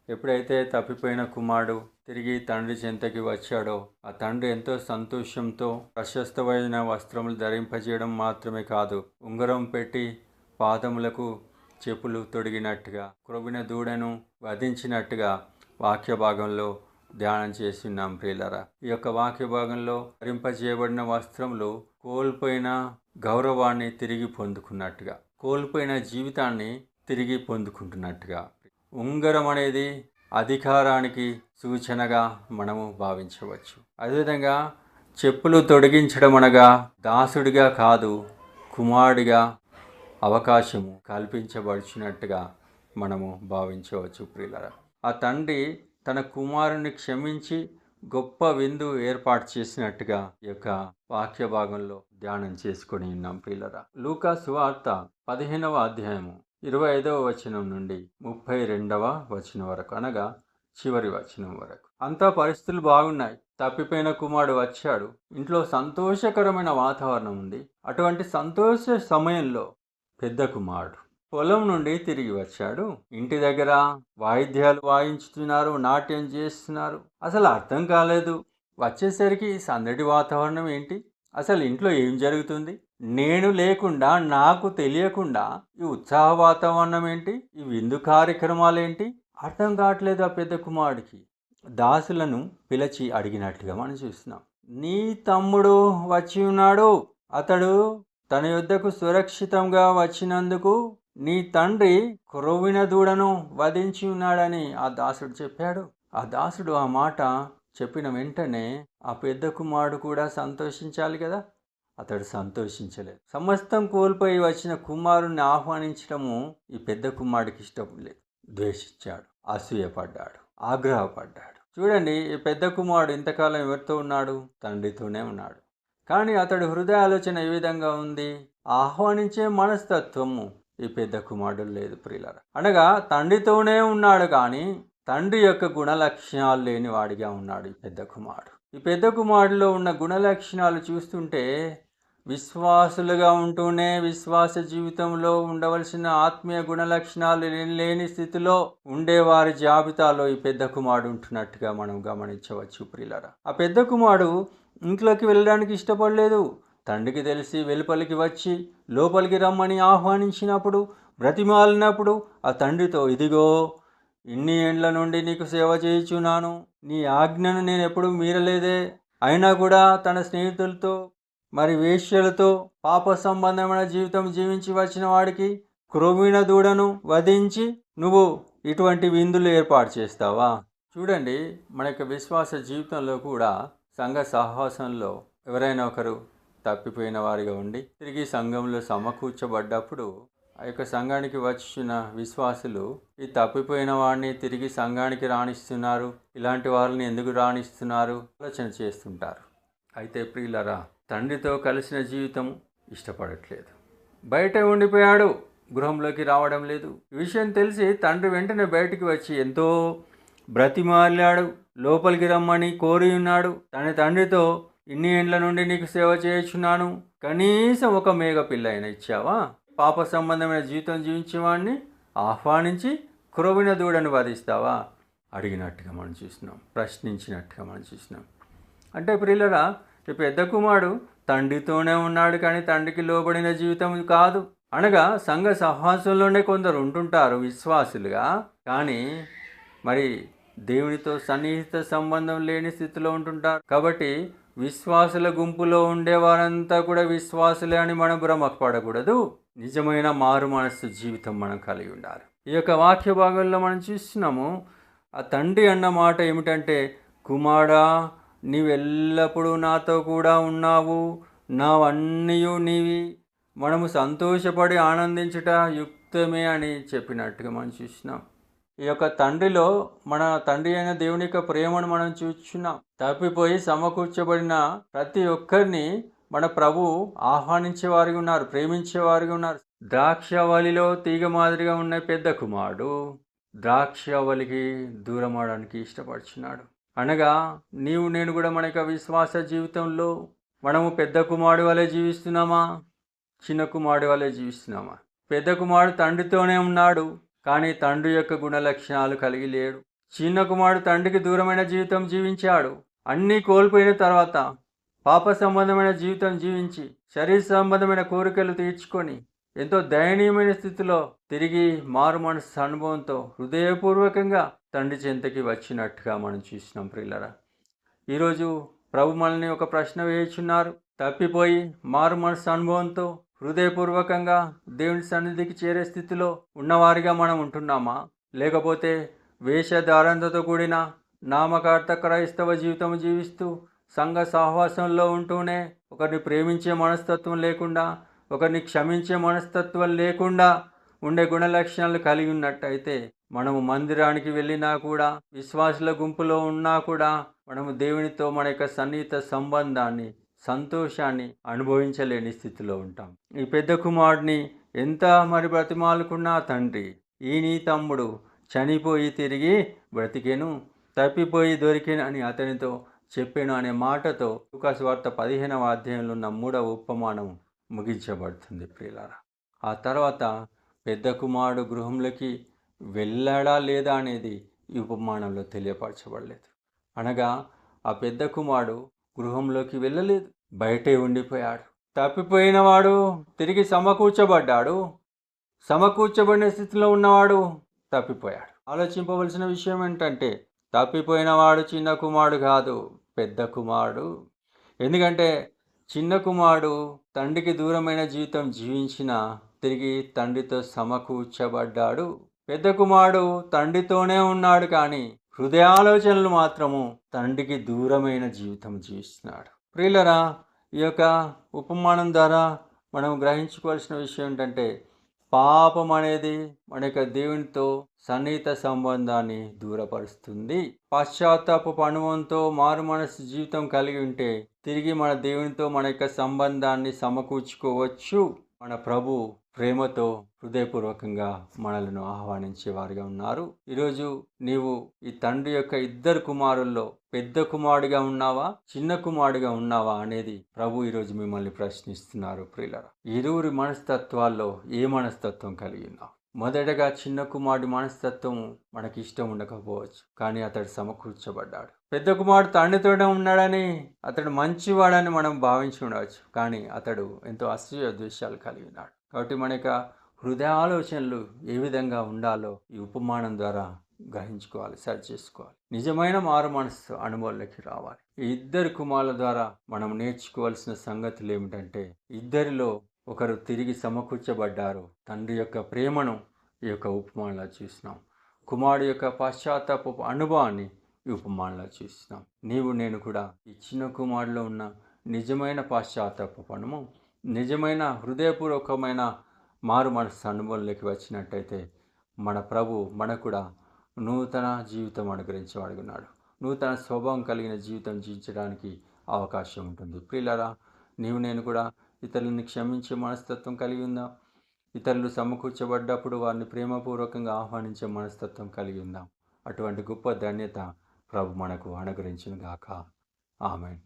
ఎప్పుడైతే తప్పిపోయిన కుమారుడు తిరిగి తండ్రి చెంతకి వచ్చాడో ఆ తండ్రి ఎంతో సంతోషంతో ప్రశస్తమైన వస్త్రములు ధరింపజేయడం మాత్రమే కాదు, ఉంగరం పెట్టి పాదములకు చెప్పులు తొడిగినట్టుగా, క్రొవ్విన దూడను వధించినట్టుగా వాక్య భాగంలో ధ్యానం చేస్తున్నాం ప్రియులరా. ఈ యొక్క వాక్య భాగంలో ధరింపజేయబడిన వస్త్రములు కోల్పోయిన గౌరవాన్ని తిరిగి పొందుకున్నట్టుగా, కోల్పోయిన జీవితాన్ని తిరిగి పొందుకుంటున్నట్టుగా. ఉంగరం అనేది అధికారానికి సూచనగా మనము భావించవచ్చు. అదేవిధంగా చెప్పులు తొడిగించడం అనగా దాసుడిగా కాదు, కుమారుడిగా అవకాశము కల్పించబడినట్టుగా మనము భావించవచ్చు ప్రియులరా. ఆ తండ్రి తన కుమారుని క్షమించి గొప్ప విందు ఏర్పాటు చేసినట్టుగా ఈ యొక్క వాక్య భాగంలో ధ్యానం చేసుకొని ఉన్నాం ప్రియులరా. లూకా సువార్త 15వ అధ్యాయము 25వ వచనం నుండి 32వ వచనం వరకు, అనగా చివరి వచనం వరకు. అంతా పరిస్థితులు బాగున్నాయి. తప్పిపోయిన కుమారుడు వచ్చాడు. ఇంట్లో సంతోషకరమైన వాతావరణం ఉంది. అటువంటి సంతోష సమయంలో పెద్ద కుమారుడు పొలం నుండి తిరిగి వచ్చాడు. ఇంటి దగ్గర వాయిద్యాలు వాయించుతున్నారు, నాట్యం చేస్తున్నారు. అసలు అర్థం కాలేదు. వచ్చేసరికి సందడి వాతావరణం ఏంటి, అసలు ఇంట్లో ఏం జరుగుతుంది, నేను లేకుండా నాకు తెలియకుండా ఈ ఉత్సాహ వాతావరణం ఏంటి, ఈ విందు కార్యక్రమాలు ఏంటి, అర్థం కావట్లేదు ఆ పెద్ద కుమారుడికి. దాసులను పిలిచి అడిగినట్లుగా మనం చూస్తున్నాం. నీ తమ్ముడు వచ్చి ఉన్నాడు, అతడు తన యొద్దకు సురక్షితంగా వచ్చినందుకు నీ తండ్రి క్రొవ్విన దూడను వధించి ఉన్నాడని ఆ దాసుడు చెప్పాడు. ఆ దాసుడు ఆ మాట చెప్పిన వెంటనే ఆ పెద్ద కుమారుడు కూడా సంతోషించాలి కదా. అతడు సంతోషించలేదు. సమస్తం కోల్పోయి వచ్చిన కుమారుణ్ణి ఆహ్వానించడము ఈ పెద్ద కుమారుడికి ఇష్టం లేదు. ద్వేషించాడు, అసూయపడ్డాడు, ఆగ్రహపడ్డాడు. చూడండి, ఈ పెద్ద కుమారుడు ఇంతకాలం ఎవరితో ఉన్నాడు? తండ్రితోనే ఉన్నాడు. కానీ అతడి హృదయ ఆలోచన ఏ విధంగా ఉంది? ఆహ్వానించే మనస్తత్వము ఈ పెద్ద కుమారుడు లేదు ప్రియులారా. అనగా తండ్రితోనే ఉన్నాడు కానీ తండ్రి యొక్క గుణలక్షణాలు లేని వాడిగా ఉన్నాడు ఈ పెద్ద కుమారుడు. ఈ పెద్ద కుమారుడిలో ఉన్న గుణలక్షణాలు చూస్తుంటే విశ్వాసులుగా ఉంటూనే విశ్వాస జీవితంలో ఉండవలసిన ఆత్మీయ గుణలక్షణాలు లేని స్థితిలో ఉండేవారి జాబితాలో ఈ పెద్ద కుమారుడు ఉంటున్నట్టుగా మనం గమనించవచ్చు ప్రియులారా. ఆ పెద్ద కుమారుడు ఇంట్లోకి వెళ్ళడానికి ఇష్టపడలేదు. తండ్రికి తెలిసి వెలుపలికి వచ్చి లోపలికి రమ్మని ఆహ్వానించినప్పుడు, బ్రతిమాలినప్పుడు ఆ తండ్రితో, ఇదిగో ఇన్ని ఏండ్ల నుండి నీకు సేవ చేయుచున్నాను, నీ ఆజ్ఞను నేను ఎప్పుడు మీరలేదే, అయినా కూడా తన స్నేహితులతో మరి వేశ్యలతో పాప సంబంధమైన జీవితం జీవించి వచ్చిన వాడికి క్రొవ్విన దూడను వధించి నువ్వు ఇటువంటి విందులు ఏర్పాటు చేస్తావా? చూడండి, మన యొక్క విశ్వాస జీవితంలో కూడా సంఘ సహవాసంలో ఎవరైనా ఒకరు తప్పిపోయిన వారిగా ఉండి తిరిగి సంఘంలో సమకూర్చబడ్డప్పుడు ఆ యొక్క సంఘానికి వచ్చిన విశ్వాసులు ఈ తప్పిపోయిన వాడిని తిరిగి సంఘానికి రాణిస్తున్నారు, ఇలాంటి వారిని ఎందుకు రాణిస్తున్నారు ఆలోచన చేస్తుంటారు. అయితే ప్రియులరా, తండ్రితో కలిసిన జీవితం ఇష్టపడట్లేదు. బయట ఉండిపోయాడు, గృహంలోకి రావడం లేదు. ఈ విషయం తెలిసి తండ్రి వెంటనే బయటికి వచ్చి ఎంతో బ్రతిమాలాడు, లోపలికి రమ్మని కోరి ఉన్నాడు. తన తండ్రితో, ఇన్ని ఏండ్ల నుండి నీకు సేవ చేయుచున్నాను, కనీసం ఒక మేక పిల్ల అయినా ఇచ్చావా? పాప సంబంధమైన జీవితం జీవించేవాడిని ఆహ్వానించి క్రొవ్విన దూడను వధిస్తావా? అడిగినట్టుగా మనం చూసినాం, ప్రశ్నించినట్టుగా మనం చూసినాం. అంటే ప్రియులరా, ఈ పెద్ద కుమారుడు తండ్రితోనే ఉన్నాడు కానీ తండ్రికి లోబడిన జీవితం కాదు. అనగా సంఘ సహవాసంలోనే కొందరు ఉంటుంటారు విశ్వాసులుగా, కానీ మరి దేవునితో సన్నిహిత సంబంధం లేని స్థితిలో ఉంటుంటారు. కాబట్టి విశ్వాసుల గుంపులో ఉండేవారంతా కూడా విశ్వాసులే అని మనం భ్రమపడకూడదు. నిజమైన మారు మనస్సు జీవితం మనం కలిగి ఉండాలి. ఈ యొక్క వాక్య భాగంలో మనం చూస్తున్నాము, ఆ తండ్రి అన్న మాట ఏమిటంటే, కుమారుడా, నీవెల్లప్పుడూ నాతో కూడా ఉన్నావు, నావన్నీ నీవి, మనము సంతోషపడి ఆనందించుట యుక్తమే అని చెప్పినట్టుగా మనం చూస్తున్నాం. ఈ యొక్క తండ్రిలో మన తండ్రి అయిన దేవుని యొక్క ప్రేమను మనం చూస్తున్నాం. తప్పిపోయి సమకూర్చబడిన ప్రతి ఒక్కరిని మన ప్రభు ఆహ్వానించేవారిగా ఉన్నారు, ప్రేమించేవారిగా ఉన్నారు. ద్రాక్షవల్లిలో తీగ మాదిరిగా ఉన్న పెద్ద కుమారుడు ద్రాక్షవల్లికి దూరం అవడానికి ఇష్టపడుచున్నాడు. అనగా నీవు నేను కూడా మన యొక్క విశ్వాస జీవితంలో మనము పెద్ద కుమారుడు వలె జీవిస్తున్నామా, చిన్న కుమారుడు వలె జీవిస్తున్నామా? పెద్ద కుమారుడు తండ్రితోనే ఉన్నాడు కానీ తండ్రి యొక్క గుణలక్షణాలు కలిగి లేడు. చిన్న కుమారుడు తండ్రికి దూరమైన జీవితం జీవించాడు. అన్నీ కోల్పోయిన తర్వాత పాప సంబంధమైన జీవితం జీవించి శరీర సంబంధమైన కోరికలు తీర్చుకొని ఎంతో దయనీయమైన స్థితిలో తిరిగి మారు మనసు అనుభవంతో హృదయపూర్వకంగా తండ్రి చెంతకి వచ్చినట్టుగా మనం చూసినాం ప్రియులరా. ఈరోజు ప్రభు మనల్ని ఒక ప్రశ్న వేయుచున్నారు. తప్పిపోయి మారు మనసు అనుభవంతో హృదయపూర్వకంగా దేవుని సన్నిధికి చేరే స్థితిలో ఉన్నవారిగా మనం ఉంటున్నామా? లేకపోతే వేషధారణతో కూడిన నామకార్థ క్రైస్తవ జీవితం జీవిస్తూ సంఘ సహవాసంలో ఉంటూనే ఒకరిని ప్రేమించే మనస్తత్వం లేకుండా, ఒకరిని క్షమించే మనస్తత్వం లేకుండా ఉండే గుణలక్షణాలు కలిగి ఉన్నట్టయితే మనము మందిరానికి వెళ్ళినా కూడా, విశ్వాసుల గుంపులో ఉన్నా కూడా మనము దేవునితో మన యొక్క సన్నిహిత సంబంధాన్ని, సంతోషాన్ని అనుభవించలేని స్థితిలో ఉంటాం. ఈ పెద్ద కుమారుడిని ఎంత మరి బ్రతిమాలుకున్నా తండ్రి, ఈ నీ తమ్ముడు చనిపోయి తిరిగి బ్రతికెను, తప్పిపోయి దొరికెను అని అతనితో చెప్పాను అనే మాటతో లూకాసు వార్త 15వ అధ్యాయంలో ఉన్న 3వ ఉపమానం ముగించబడుతుంది ప్రియులారా. ఆ తర్వాత పెద్ద కుమారుడు గృహంలోకి వెళ్ళాడా లేదా అనేది ఈ ఉపమానంలో తెలియపరచబడలేదు. అనగా ఆ పెద్ద కుమారుడు గృహంలోకి వెళ్ళలేదు, బయటే ఉండిపోయాడు. తప్పిపోయిన వాడు తిరిగి సమకూర్చబడ్డాడు. సమకూర్చబడిన స్థితిలో ఉన్నవాడు తప్పిపోయాడు. ఆలోచింపవలసిన విషయం ఏంటంటే, తప్పిపోయిన వాడు చిన్న కుమారుడు కాదు, పెద్ద కుమారుడు. ఎందుకంటే చిన్న కుమారుడు తండ్రికి దూరమైన జీవితం జీవించిన తిరిగి తండ్రితో సమకూర్చబడ్డాడు. పెద్ద కుమారుడు తండ్రితోనే ఉన్నాడు, కానీ హృదయాలోచనలు మాత్రము తండ్రికి దూరమైన జీవితం జీవిస్తున్నాడు. ప్రియులరా, ఈ యొక్క ఉపమానం ద్వారా మనం గ్రహించుకోవాల్సిన విషయం ఏంటంటే, పాపం అనేది మన యొక్క దేవునితో సన్నిహిత సంబంధాన్ని దూరపరుస్తుంది. పశ్చాత్తాపపు అనుభవంతో మారు మనసు జీవితం కలిగి ఉంటే తిరిగి మన దేవునితో మన యొక్క సంబంధాన్ని సమకూర్చుకోవచ్చు. మన ప్రభు ప్రేమతో హృదయపూర్వకంగా మనలను ఆహ్వానించేవారుగా ఉన్నారు. ఈరోజు నీవు ఈ తండ్రి యొక్క ఇద్దరు కుమారుల్లో పెద్ద కుమారుడిగా ఉన్నావా, చిన్న కుమారుడిగా ఉన్నావా అనేది ప్రభు ఈరోజు మిమ్మల్ని ప్రశ్నిస్తున్నారు. ప్రియులారా, ఇరువురి మనస్తత్వాల్లో ఏ మనస్తత్వం కలిగి ఉన్నావు? మొదటగా చిన్న కుమారుడి మనస్తత్వం మనకి ఇష్టం ఉండకపోవచ్చు, కానీ అతడు సమకూర్చబడ్డాడు. పెద్ద కుమారుడు తండ్రితోనే ఉన్నాడని, అతడు మంచివాడని మనం భావించి ఉండవచ్చు, కానీ అతడు ఎంతో అసూయ ద్వేషాలు కలిగి ఉన్నాడు. కాబట్టి మన యొక్క హృదయ ఆలోచనలు ఏ విధంగా ఉండాలో ఈ ఉపమానం ద్వారా గ్రహించుకోవాలి, సరి చేసుకోవాలి. నిజమైన మారు మనసు అనుభవంలోకి రావాలి. ఈ ఇద్దరు కుమారుల ద్వారా మనం నేర్చుకోవాల్సిన సంగతులు ఏమిటంటే, ఇద్దరిలో ఒకరు తిరిగి సమకూర్చబడ్డారు. తండ్రి యొక్క ప్రేమను ఈ యొక్క ఉపమానంలో చూసినాం. కుమారుడు యొక్క పశ్చాత్తాపపు అనుభవాన్ని ఈ ఉపమానంలో చూసినాం. నీవు నేను కూడా ఈ చిన్న కుమారులో ఉన్న నిజమైన పశ్చాత్తాపపు అనుభవం, నిజమైన హృదయపూర్వకమైన మారు మనసు అనుభవంలోకి వచ్చినట్టయితే మన ప్రభు మనకు కూడా నూతన జీవితం అనుగ్రహించబడుతున్నాడు. నూతన స్వభావం కలిగిన జీవితం జీవించడానికి అవకాశం ఉంటుంది. ప్రియులారా, నీవు నేను కూడా ఇతరులను క్షమించే మనస్తత్వం కలిగి ఉందాం. ఇతరులు సమకూర్చబడ్డప్పుడు వారిని ప్రేమపూర్వకంగా ఆహ్వానించే మనస్తత్వం కలిగి ఉందాం. అటువంటి గొప్ప ధన్యత ప్రభు మనకు అనుగ్రహించును గాక. ఆమేన్.